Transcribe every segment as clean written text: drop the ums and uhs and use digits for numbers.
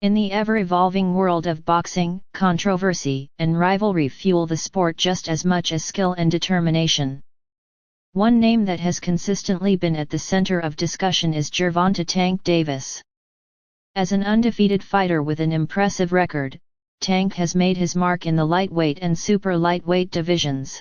In the ever-evolving world of boxing, controversy and rivalry fuel the sport just as much as skill and determination. One name that has consistently been at the center of discussion is Gervonta "Tank" Davis. As an undefeated fighter with an impressive record, Tank has made his mark in the lightweight and super lightweight divisions.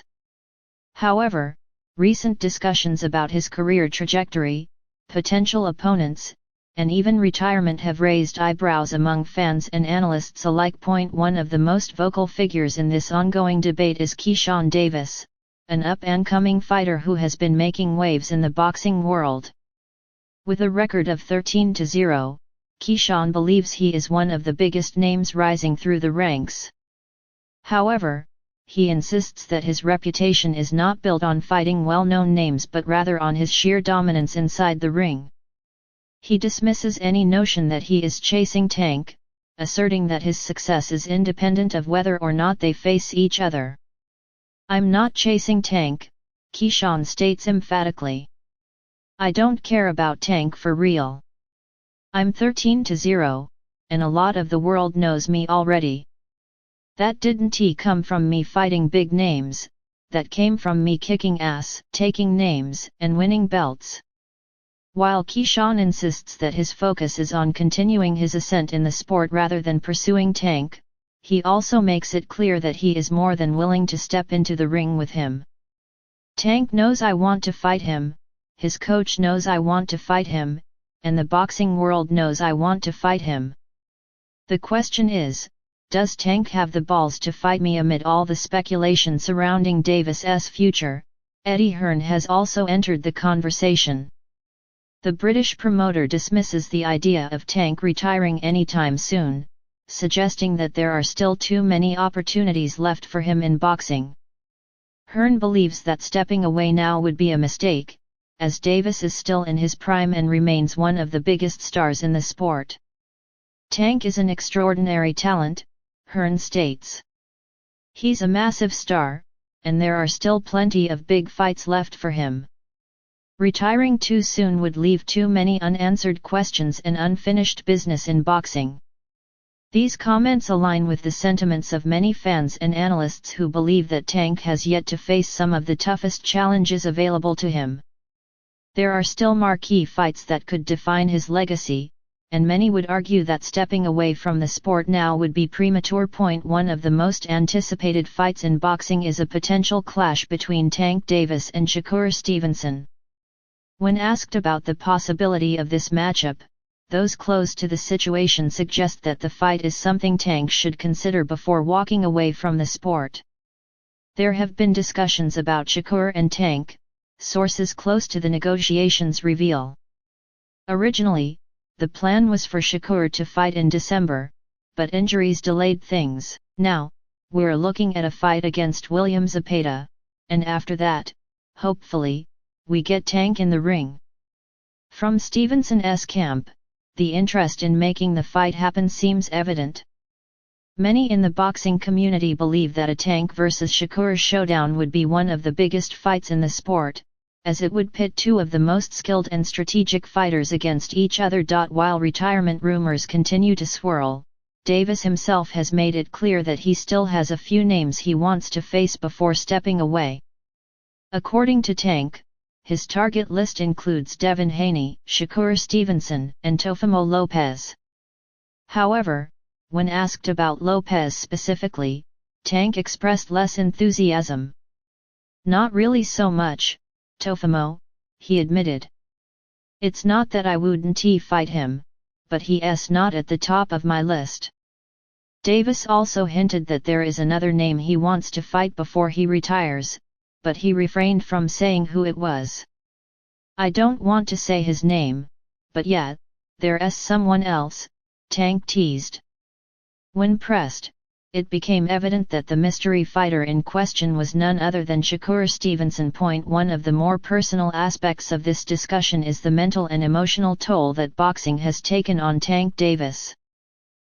However, recent discussions about his career trajectory, potential opponents, and even retirement have raised eyebrows among fans and analysts alike. One of the most vocal figures in this ongoing debate is Keyshawn Davis, an up-and-coming fighter who has been making waves in the boxing world. With a record of 13-0, Keyshawn believes he is one of the biggest names rising through the ranks. However, he insists that his reputation is not built on fighting well-known names but rather on his sheer dominance inside the ring. He dismisses any notion that he is chasing Tank, asserting that his success is independent of whether or not they face each other. "I'm not chasing Tank," Keyshawn states emphatically. "I don't care about Tank for real. I'm 13-0, and a lot of the world knows me already. That didn't come from me fighting big names, that came from me kicking ass, taking names, and winning belts." While Keyshawn insists that his focus is on continuing his ascent in the sport rather than pursuing Tank, he also makes it clear that he is more than willing to step into the ring with him. "Tank knows I want to fight him, his coach knows I want to fight him, and the boxing world knows I want to fight him. The question is, does Tank have the balls to fight me?" Amid all the speculation surrounding Davis's future, Eddie Hearn has also entered the conversation. The British promoter dismisses the idea of Tank retiring anytime soon, suggesting that there are still too many opportunities left for him in boxing. Hearn believes that stepping away now would be a mistake, as Davis is still in his prime and remains one of the biggest stars in the sport. "Tank is an extraordinary talent," Hearn states. "He's a massive star, and there are still plenty of big fights left for him. Retiring too soon would leave too many unanswered questions and unfinished business in boxing." These comments align with the sentiments of many fans and analysts who believe that Tank has yet to face some of the toughest challenges available to him. There are still marquee fights that could define his legacy, and many would argue that stepping away from the sport now would be premature. One of the most anticipated fights in boxing is a potential clash between Tank Davis and Shakur Stevenson. When asked about the possibility of this matchup, those close to the situation suggest that the fight is something Tank should consider before walking away from the sport. There have been discussions about Shakur and Tank, sources close to the negotiations reveal. Originally, the plan was for Shakur to fight in December, but injuries delayed things. Now, we're looking at a fight against William Zepeda, and after that, hopefully, we get Tank in the ring. From Stevenson's camp, the interest in making the fight happen seems evident. Many in the boxing community believe that a Tank vs Shakur showdown would be one of the biggest fights in the sport, as it would pit two of the most skilled and strategic fighters against each other. While retirement rumors continue to swirl, Davis himself has made it clear that he still has a few names he wants to face before stepping away. According to Tank, his target list includes Devin Haney, Shakur Stevenson, and Teofimo Lopez. However, when asked about Lopez specifically, Tank expressed less enthusiasm. "Not really so much, Teofimo," he admitted. "It's not that I wouldn't fight him, but he's not at the top of my list." Davis also hinted that there is another name he wants to fight before he retires, but he refrained from saying who it was. "I don't want to say his name, but yeah, there's someone else," Tank teased. When pressed, it became evident that the mystery fighter in question was none other than Shakur Stevenson. One of the more personal aspects of this discussion is the mental and emotional toll that boxing has taken on Tank Davis.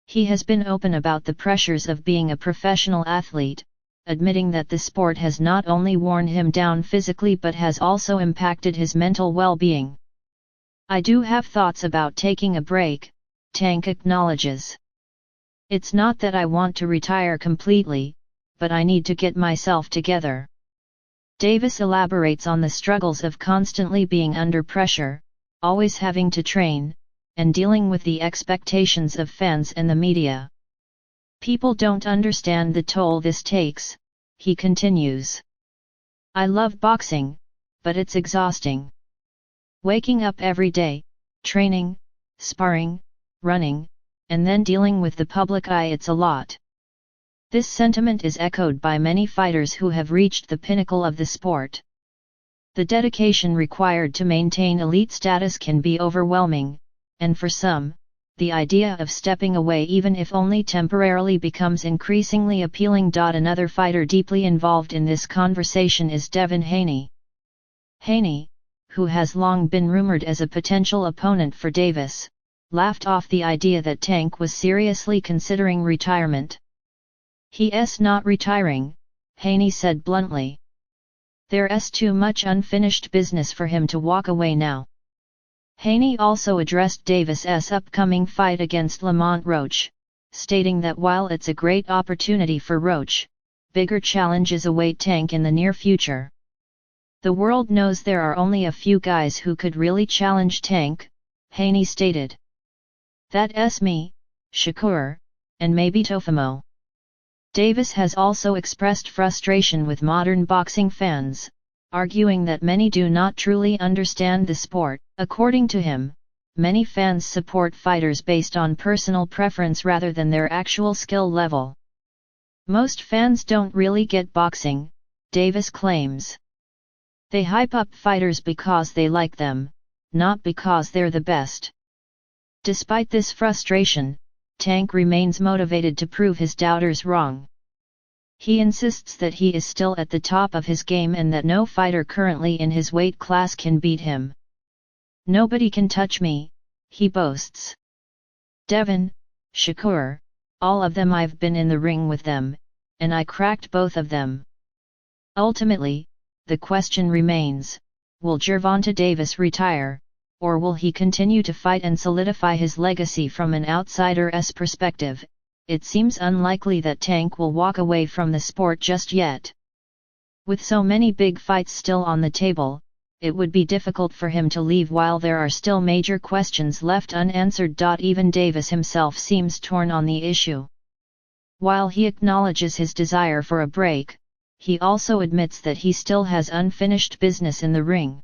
He has been open about the pressures of being a professional athlete, admitting that the sport has not only worn him down physically but has also impacted his mental well-being. "I do have thoughts about taking a break," Tank acknowledges. It's not that I want to retire completely, but I need to get myself together. Davis elaborates on the struggles of constantly being under pressure, always having to train, and dealing with the expectations of fans and the media. People don't understand the toll this takes, he continues. I love boxing, but it's exhausting. Waking up every day, training, sparring, running, and then dealing with the public eye, it's a lot. This sentiment is echoed by many fighters who have reached the pinnacle of the sport. The dedication required to maintain elite status can be overwhelming, and for some, the idea of stepping away even if only temporarily becomes increasingly appealing. Another fighter deeply involved in this conversation is Devin Haney. Haney, who has long been rumored as a potential opponent for Davis, laughed off the idea that Tank was seriously considering retirement. He's not retiring, Haney said bluntly. There's too much unfinished business for him to walk away now. Haney also addressed Davis's upcoming fight against Lamont Roach, stating that while it's a great opportunity for Roach, bigger challenges await Tank in the near future. The world knows there are only a few guys who could really challenge Tank, Haney stated. That's me, Shakur, and maybe Teofimo. Davis has also expressed frustration with modern boxing fans, arguing that many do not truly understand the sport. According to him, many fans support fighters based on personal preference rather than their actual skill level. Most fans don't really get boxing, Davis claims. They hype up fighters because they like them, not because they're the best. Despite this frustration, Tank remains motivated to prove his doubters wrong. He insists that he is still at the top of his game and that no fighter currently in his weight class can beat him. Nobody can touch me, he boasts. Devin, Shakur, all of them, I've been in the ring with them, and I cracked both of them. Ultimately, the question remains, will Gervonta Davis retire, or will he continue to fight and solidify his legacy? From an outsider's perspective, it seems unlikely that Tank will walk away from the sport just yet. With so many big fights still on the table, it would be difficult for him to leave while there are still major questions left unanswered. Even Davis himself seems torn on the issue. While he acknowledges his desire for a break, he also admits that he still has unfinished business in the ring.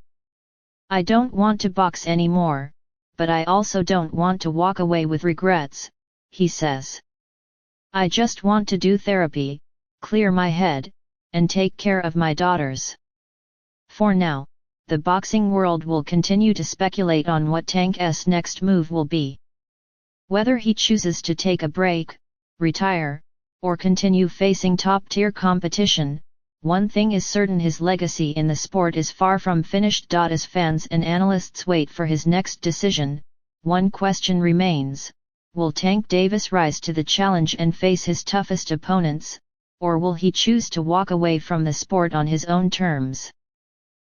I don't want to box anymore, but I also don't want to walk away with regrets, he says. I just want to do therapy, clear my head, and take care of my daughters. For now, the boxing world will continue to speculate on what Tank's next move will be. Whether he chooses to take a break, retire, or continue facing top-tier competition, one thing is certain: his legacy in the sport is far from finished. As fans and analysts wait for his next decision, one question remains: will Tank Davis rise to the challenge and face his toughest opponents, or will he choose to walk away from the sport on his own terms?